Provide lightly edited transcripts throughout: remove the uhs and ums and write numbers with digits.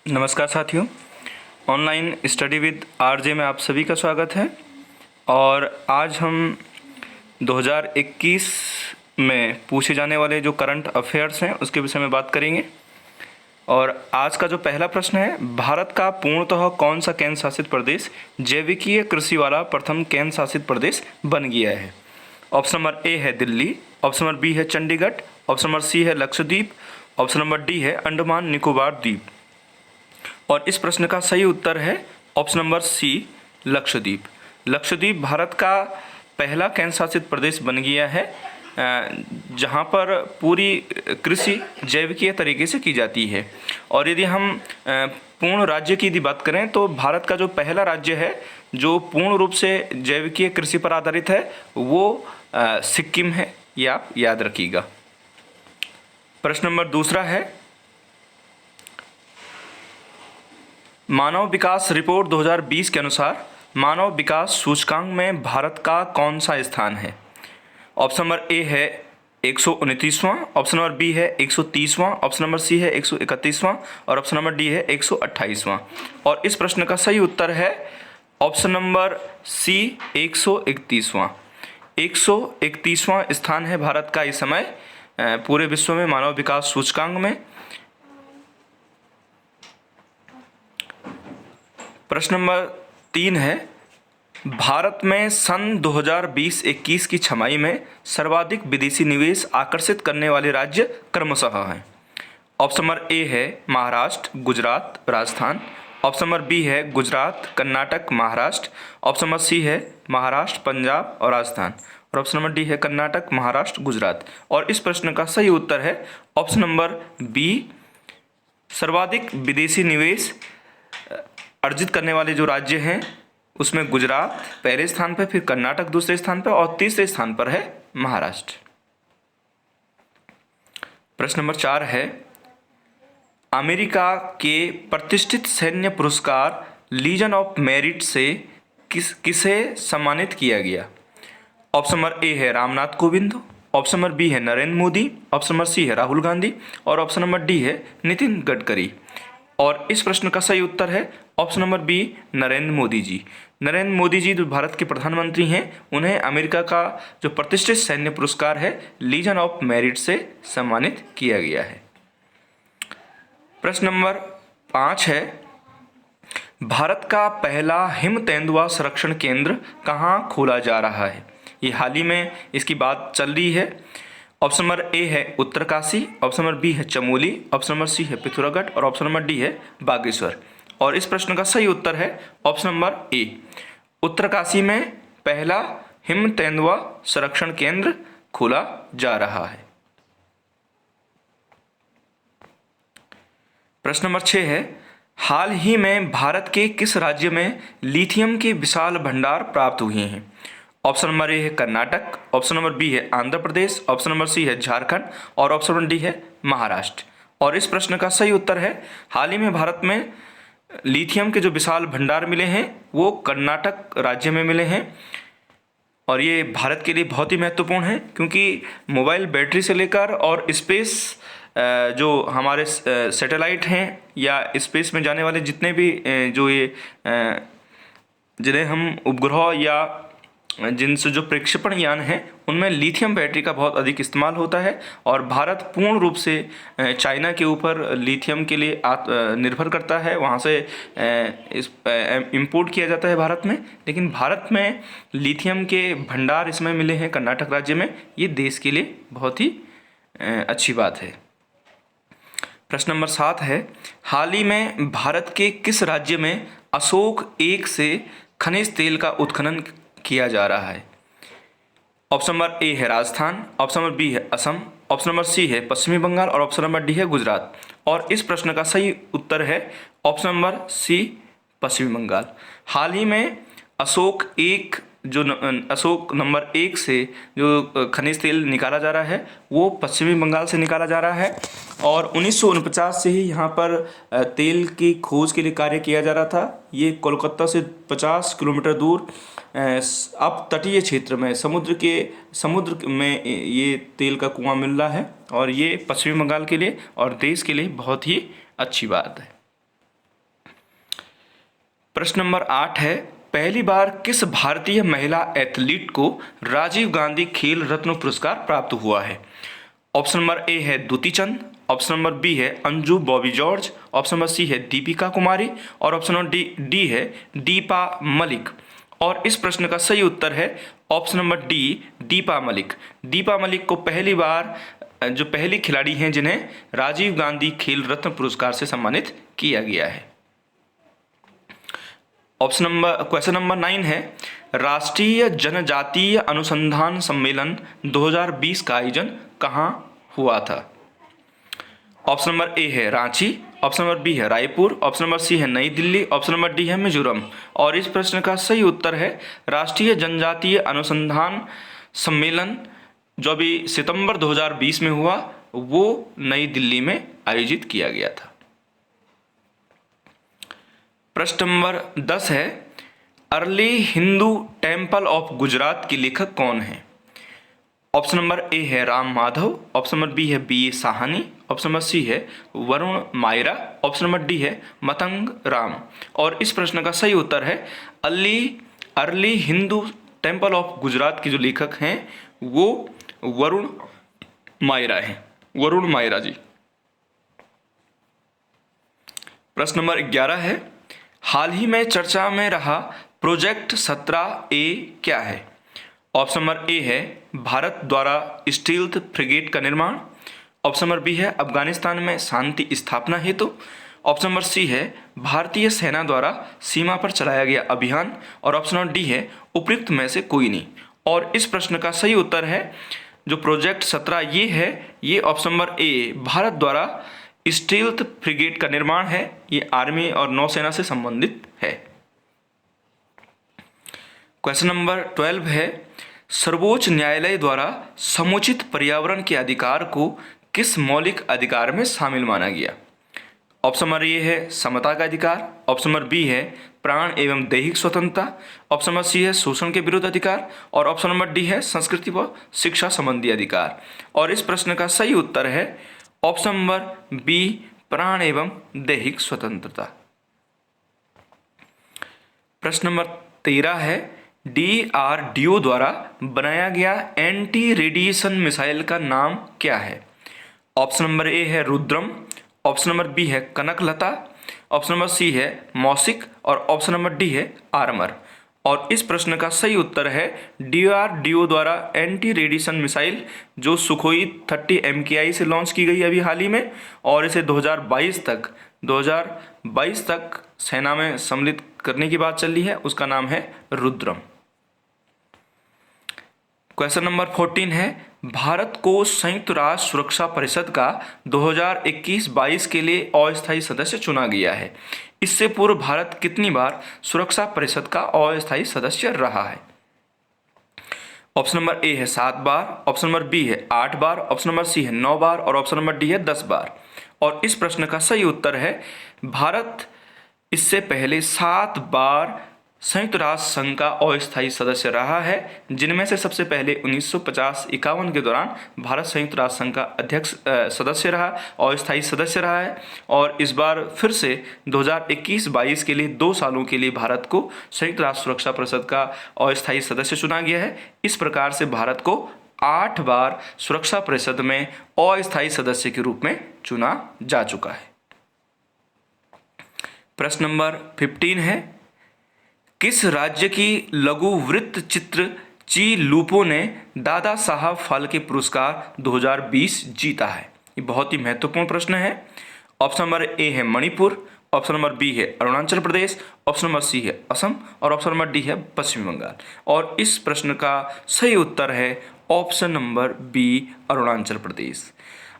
नमस्कार साथियों, online study with RJ में आप सभी का स्वागत है। और आज हम 2021 में पूछे जाने वाले जो करंट अफेयर्स हैं उसके विषय में बात करेंगे। और आज का जो पहला प्रश्न है, भारत का पूर्णतः कौन सा केंद्र शासित प्रदेश जैविकीय कृषि वाला प्रथम केंद्र शासित प्रदेश बन गया है? ऑप्शन नंबर ए है दिल्ली, ऑप्शन नंबर बी है चंडीगढ़, ऑप्शन नंबर सी है लक्षद्वीप, ऑप्शन नंबर डी है अंडमान निकोबार द्वीप। और इस प्रश्न का सही उत्तर है option number C, Lakshadweep. Lakshadweep भारत का पहला केंद्र शासित प्रदेश बन गया है जहां पर पूरी कृषि जैविकीय तरीके से की जाती है। और यदि हम पूर्ण राज्य की यदि बात करें तो भारत का जो पहला राज्य है जो पूर्ण रूप से जैविकीय कृषि पर आधारित है वो सिक्किम है, ये आप याद रखिएगा। प्रश्न नंबर दूसरा है, मानव विकास रिपोर्ट 2020 के अनुसार मानव विकास सूचकांक में भारत का कौन सा स्थान है? ऑप्शन नंबर ए है 129वां, ऑप्शन नंबर बी है 130वां, ऑप्शन नंबर सी है 131वां और ऑप्शन नंबर डी है 128वां। और इस प्रश्न का सही उत्तर है ऑप्शन नंबर सी, 131वां। 131वां स्थान है भारत का इस समय पूरे विश्व में मानव विकास सूचकांक में। प्रश्न नंबर 3 है, भारत में सन 2020-21 की छमाही में सर्वाधिक विदेशी निवेश आकर्षित करने वाले राज्य क्रमशः हैं। ऑप्शन नंबर ए है Maharashtra, Gujarat, Rajasthan, option number B है Gujarat, Karnataka, Maharashtra, option number C है महाराष्ट्र, पंजाब और राजस्थान और ऑप्शन नंबर डी है कर्नाटक, महाराष्ट्र, गुजरात। और इस प्रश्न का सही उत्तर है ऑप्शन नंबर बी, सर्वाधिक विदेशी निवेश अर्जित करने वाले जो राज्य हैं उसमें गुजरात पहले स्थान पर, फिर कर्नाटक दूसरे स्थान पर और तीसरे स्थान पर है महाराष्ट्र। प्रश्न नंबर 4 है, अमेरिका के प्रतिष्ठित सैन्य पुरस्कार लीजन ऑफ मेरिट से किसे सम्मानित किया गया? ऑप्शन नंबर ए है Ramnath Kovind, option number B है Narendra Modi, option number C है राहुल गांधी और ऑप्शन नंबर डी है नितिन गडकरी। और इस प्रश्न का सही उत्तर है option number B, Narendra Modi ji. Narendra Modi ji जो भारत के प्रधानमंत्री हैं उन्हें अमेरिका का जो प्रतिष्ठित सैन्य पुरस्कार है लीजन ऑफ मेरिट से सम्मानित किया गया है। प्रश्न नंबर 5 है, भारत का पहला हिम तेंदुआ संरक्षण केंद्र कहाँ खोला जा रहा है? ये हाल ही में इसकी बात चल रही है। ऑप्शन नंबर ए है उत्तरकाशी, ऑप्शन नंबर बी है चमोली, ऑप्शन नंबर सी है पिथौरागढ़ और ऑप्शन नंबर डी है बागेश्वर। और इस प्रश्न का सही उत्तर है ऑप्शन नंबर ए, उत्तरकाशी में पहला हिम तेंदुआ संरक्षण केंद्र खोला जा रहा है। प्रश्न नंबर 6 है, हाल ही में भारत के किस राज्य में लिथियम के विशाल भंडार प्राप्त हुए हैं? ऑप्शन नंबर ए है कर्नाटक, ऑप्शन नंबर बी है Andhra Pradesh, option number C है झारखंड और ऑप्शन नंबर डी है महाराष्ट्र। और इस प्रश्न का सही उत्तर है हाल ही में भारत में लिथियम के जो विशाल भंडार मिले हैं वो कर्नाटक राज्य में मिले हैं। और ये भारत के लिए बहुत ही महत्वपूर्ण है क्योंकि मोबाइल बैटरी से लेकर और स्पेस जो हमारे सैटेलाइट हैं या स्पेस में जाने वाले जितने भी जो ये जिन्हें हम उपग्रह या जिनसे जो प्रक्षेपण यान हैं उनमें लिथियम बैटरी का बहुत अधिक इस्तेमाल होता है। और भारत पूर्ण रूप से चाइना के ऊपर लिथियम के लिए निर्भर करता है, वहाँ से इंपोर्ट किया जाता है भारत में। लेकिन भारत में लिथियम के भंडार इसमें मिले हैं कर्नाटक राज्य में, ये देश के लिए बहुत ही अच्छी बात है। प्रश्न नंबर 7 है, हाल ही में भारत के किस राज्य में अशोक 1 से खनिज तेल का उत्खनन किया जा रहा है? ऑप्शन नंबर ए है राजस्थान, ऑप्शन नंबर बी है असम, ऑप्शन नंबर सी है पश्चिमी बंगाल और ऑप्शन नंबर डी है गुजरात। और इस प्रश्न का सही उत्तर है ऑप्शन नंबर सी, पश्चिमी बंगाल। हाल ही में अशोक नंबर 1 से जो खनिज तेल निकाला जा रहा है वो पश्चिमी बंगाल से निकाला जा रहा है। और 1949 से ही यहाँ पर तेल की खोज के लिए कार्य किया जा रहा था। ये कोलकाता से 50 किलोमीटर दूर अब तटीय क्षेत्र में समुद्र में ये तेल का कुआं मिल रहा है और ये पश्चिमी बंगाल के लिए और देश के लिए बहुत ही अच्छी बात है। प्रश्न नंबर 8 है, पहली बार किस भारतीय महिला एथलीट को राजीव गांधी खेल रत्न पुरस्कार प्राप्त हुआ है? ऑप्शन नंबर ए है Dutee Chand, option number B है Anju Bobby George, option number C है दीपिका कुमारी और ऑप्शन नंबर डी है दीपा मलिक। और इस प्रश्न का सही उत्तर है option number D, Deepa Malik. Deepa Malik को पहली बार जो पहली खिलाड़ी हैं जिन्हें राजीव गांधी खेल रत्न पुरस्कार से सम्मानित किया गया है। क्वेश्चन नंबर 9 है, राष्ट्रीय जनजातीय अनुसंधान सम्मेलन 2020 का आयोजन कहाँ हुआ था? ऑप्शन नंबर ए है रांची, ऑप्शन नंबर बी है रायपुर, ऑप्शन नंबर सी है नई दिल्ली, ऑप्शन नंबर डी है मिजोरम। और इस प्रश्न का सही उत्तर है राष्ट्रीय जनजातीय अनुसंधान सम्मेलन जो अभी सितंबर 2020 में हुआ, वो नई दिल्ली में आयोजित किया गया था। प्रश्न नंबर 10 है, early Hindu temple of Gujarat के लेखक कौन है? ऑप्शन नंबर ए है Ram Madhav, option number B है B A Sahni, option number C है Varun Mayra, option number D है मतंग राम। और इस प्रश्न का सही उत्तर है early Hindu temple of Gujarat के जो लेखक हैं वो वरुण मायरा हैं, वरुण मायरा जी। प्रश्न नंबर 11 है, हाल ही में चर्चा में रहा प्रोजेक्ट 17A क्या है? ऑप्शन नंबर ए है भारत द्वारा स्टील्थ फ्रिगेट का निर्माण, ऑप्शन नंबर बी है अफगानिस्तान में शांति स्थापना हेतु, ऑप्शन नंबर सी है भारतीय सेना द्वारा सीमा पर चलाया गया अभियान और ऑप्शन नंबर डी है उपयुक्त में से कोई नहीं। और इस प्रश्न का सही उत्तर है जो प्रोजेक्ट 17 ये है, ये ऑप्शन नंबर ए भारत द्वारा स्टील्थ फ्रिगेट का निर्माण है। ये आर्मी और नौसेना से संबंधित है। क्वेश्चन नंबर 12 है, सर्वोच्च न्यायालय द्वारा समुचित पर्यावरण के अधिकार को किस मौलिक अधिकार में शामिल माना गया? ऑप्शन नंबर ए है समता का अधिकार, ऑप्शन नंबर बी है प्राण एवं दैहिक स्वतंत्रता, ऑप्शन नंबर सी है शोषण के विरुद्ध अधिकार और ऑप्शन नंबर डी है संस्कृति व शिक्षा संबंधी अधिकार। और इस प्रश्न का सही उत्तर है ऑप्शन नंबर बी प्राण एवं दैहिक स्वतंत्रता। प्रश्न नंबर 13 है, DRDO द्वारा बनाया गया एंटी रेडिएशन मिसाइल का नाम क्या है? ऑप्शन नंबर ए है रुद्रम, ऑप्शन नंबर बी है कनकलता, ऑप्शन नंबर सी है मौसिक और ऑप्शन नंबर डी है आर्मर। और इस प्रश्न का सही उत्तर है DRDO द्वारा एंटी रेडिएशन मिसाइल जो सुखोई 30 MKI से लॉन्च की गई अभी हाल ही में और इसे 2022 तक सेना में सम्मिलित करने की बात चल रही है, उसका नाम है रुद्रम। क्वेश्चन नंबर 14 है, भारत को संयुक्त राष्ट्र सुरक्षा परिषद का 2021-22 के लिए अस्थायी सदस्य चुना गया है। इससे पूर्व भारत कितनी बार सुरक्षा परिषद का अस्थायी सदस्य रहा है? ऑप्शन नंबर ए है 7 बार, ऑप्शन नंबर बी है 8 बार, ऑप्शन नंबर सी है 9 बार और ऑप्शन नंबर डी है 10 बार। और इस प्रश्न का सही उत्तर है भारत इससे पहले 7 बार संयुक्त राष्ट्र संघ का अस्थायी सदस्य रहा है, जिनमें से सबसे पहले 1950-51 के दौरान भारत संयुक्त राष्ट्र संघ का अध्यक्ष सदस्य रहा, अस्थायी सदस्य रहा है। और इस बार फिर से 2021-22 के लिए 2 सालों के लिए भारत को संयुक्त राष्ट्र सुरक्षा परिषद का अस्थायी सदस्य चुना गया है। इस प्रकार से भारत को 8 बार सुरक्षा परिषद में अस्थायी सदस्य के रूप में चुना जा चुका है। प्रश्न नंबर 15 है, किस राज्य की लघु वृत्त चित्र ची लूपो ने दादा साहब फाल्के पुरस्कार 2020 जीता है? ये बहुत ही महत्वपूर्ण प्रश्न है। ऑप्शन नंबर ए है मणिपुर, ऑप्शन नंबर बी है Arunachal Pradesh, option number C है असम और ऑप्शन नंबर डी है पश्चिम बंगाल। और इस प्रश्न का सही उत्तर है option number B Arunachal Pradesh.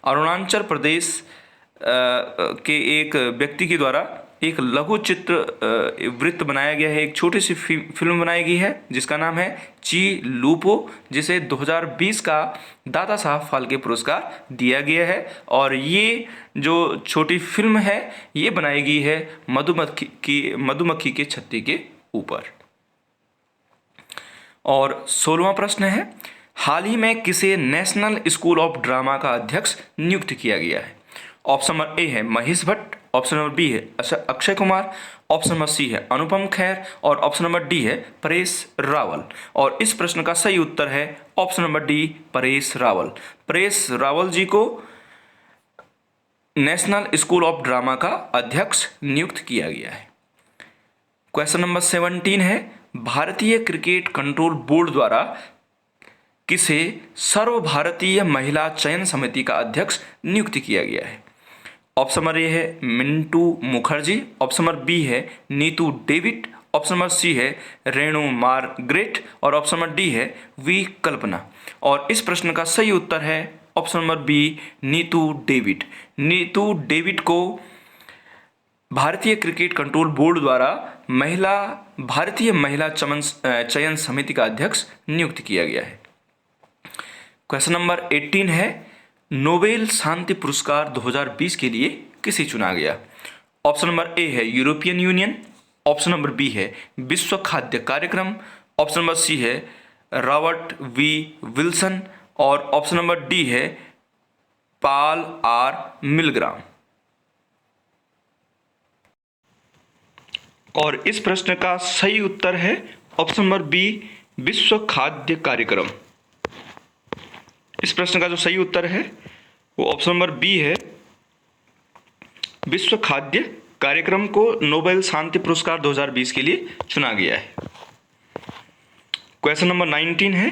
Arunachal Pradesh के एक व्यक्ति के द्वारा एक लघु चित्र वृत्त बनाया गया है, एक छोटी सी फिल्म बनाई गई है जिसका नाम है ची लूपो, जिसे 2020 का दादा साहब फाल्के पुरस्कार दिया गया है। और ये जो छोटी फिल्म है ये बनाई गई है मधुमक्खी के छत्ते के ऊपर। और 16वां प्रश्न है, हाल ही में किसे नेशनल स्कूल ऑफ ड्रामा का अध्यक्ष नियुक्त किया गया है? ऑप्शन नंबर ए है Mahesh Bhatt, option number B है Akshay Kumar, option number C है अनुपम खेर और ऑप्शन नंबर डी है परेश रावल। और इस प्रश्न का सही उत्तर है option number D, Paresh Rawal. Paresh Rawal ji को नेशनल स्कूल ऑफ ड्रामा का अध्यक्ष नियुक्त किया गया है। क्वेश्चन नंबर 17 है भारतीय क्रिकेट कंट्रोल बोर्ड द्वारा किसे सर्वभारतीय महिला चयन समिति का अध्यक्ष नियुक्त किया गया है। ऑप्शन नंबर ए है Mintu Mukherjee, option number B है Neetu David, option number C है रेणु मार्ग्रेट और ऑप्शन नंबर डी है वी कल्पना। और इस प्रश्न का सही उत्तर है option number B, Neetu David. Neetu David को भारतीय क्रिकेट कंट्रोल बोर्ड द्वारा भारतीय महिला चयन समिति का अध्यक्ष नियुक्त किया गया है। क्वेश्चन नंबर 18 है नोबेल शांति पुरस्कार 2020 के लिए किसे चुना गया। ऑप्शन नंबर ए है European Union, option number B है विश्व खाद्य कार्यक्रम, ऑप्शन नंबर सी है रॉबर्ट वी विल्सन और ऑप्शन नंबर डी है पॉल आर मिलग्राम। और इस प्रश्न का सही उत्तर है ऑप्शन नंबर बी, विश्व खाद्य कार्यक्रम। इस प्रश्न का जो सही उत्तर है वो ऑप्शन नंबर बी है, विश्व खाद्य कार्यक्रम को नोबेल शांति पुरस्कार 2020 के लिए चुना गया है। क्वेश्चन नंबर 19 है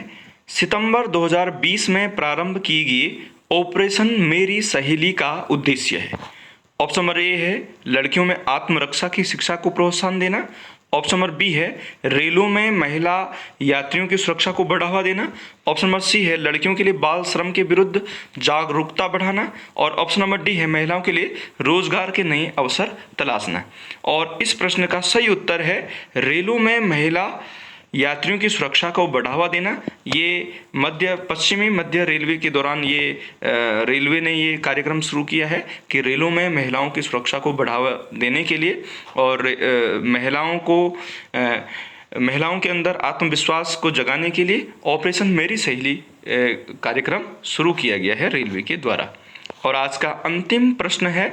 सितंबर 2020 में प्रारंभ की गई ऑपरेशन मेरी सहेली का उद्देश्य है। ऑप्शन नंबर ए है लड़कियों में आत्मरक्षा की शिक्षा को प्रोत्साहन देना, ऑप्शन नंबर बी है रेलों में महिला यात्रियों की सुरक्षा को बढ़ावा देना, ऑप्शन नंबर सी है लड़कियों के लिए बाल श्रम के विरुद्ध जागरूकता बढ़ाना और ऑप्शन नंबर डी है महिलाओं के लिए रोजगार के नए अवसर तलाशना। और इस प्रश्न का सही उत्तर है रेलों में महिला यात्रियों की सुरक्षा को बढ़ावा देना। ये पश्चिमी मध्य रेलवे के दौरान रेलवे ने ये कार्यक्रम शुरू किया है कि रेलों में महिलाओं की सुरक्षा को बढ़ावा देने के लिए और महिलाओं के अंदर आत्मविश्वास को जगाने के लिए ऑपरेशन मेरी सहेली कार्यक्रम शुरू किया गया है रेलवे के द्वारा। और आज का अंतिम प्रश्न है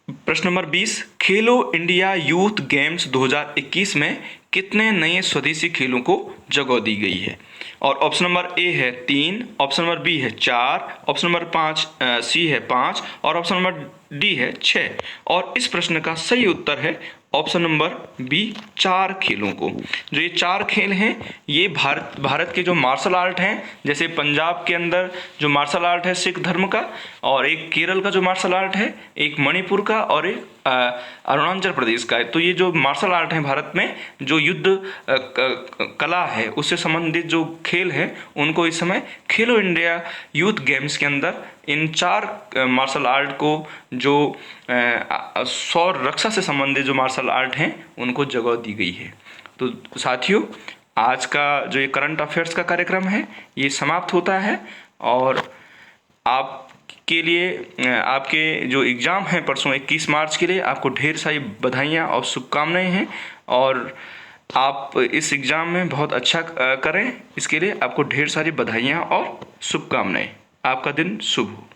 प्रश्न नंबर 20 खेलो इंडिया यूथ गेम्स 2021 में कितने नए स्वदेशी खेलों को जगह दी गई है। और ऑप्शन नंबर ए है 3, ऑप्शन नंबर बी है 4, ऑप्शन नंबर सी है 5 और ऑप्शन नंबर डी है 6। और इस प्रश्न का सही उत्तर है ऑप्शन नंबर बी, 4 खेलों को। जो ये 4 खेल हैं ये भारत के जो मार्शल आर्ट हैं, जैसे पंजाब के अंदर जो मार्शल आर्ट है सिख धर्म का, और एक केरल का जो मार्शल आर्ट है, एक मणिपुर का और एक अरुणाचल प्रदेश का है। तो ये जो मार्शल आर्ट हैं भारत में जो युद्ध कला है उससे संबंधित जो खेल हैं उनको इस समय खेलो इंडिया यूथ गेम्स के अंदर इन 4 मार्शल आर्ट को जो सौर रक्षा से संबंधित जो मार्शल आर्ट हैं उनको जगह दी गई है। तो साथियों आज का जो ये करंट अफेयर्स का कार्यक्रम है ये समाप्त होता है और आपके लिए आपके जो एग्ज़ाम हैं परसों 21 मार्च के लिए आपको ढेर सारी बधाइयाँ और शुभकामनाएं हैं और आप इस एग्ज़ाम में बहुत अच्छा करें, इसके लिए आपको ढेर सारी बधाइयाँ और शुभकामनाएं। आपका दिन शुभ हो।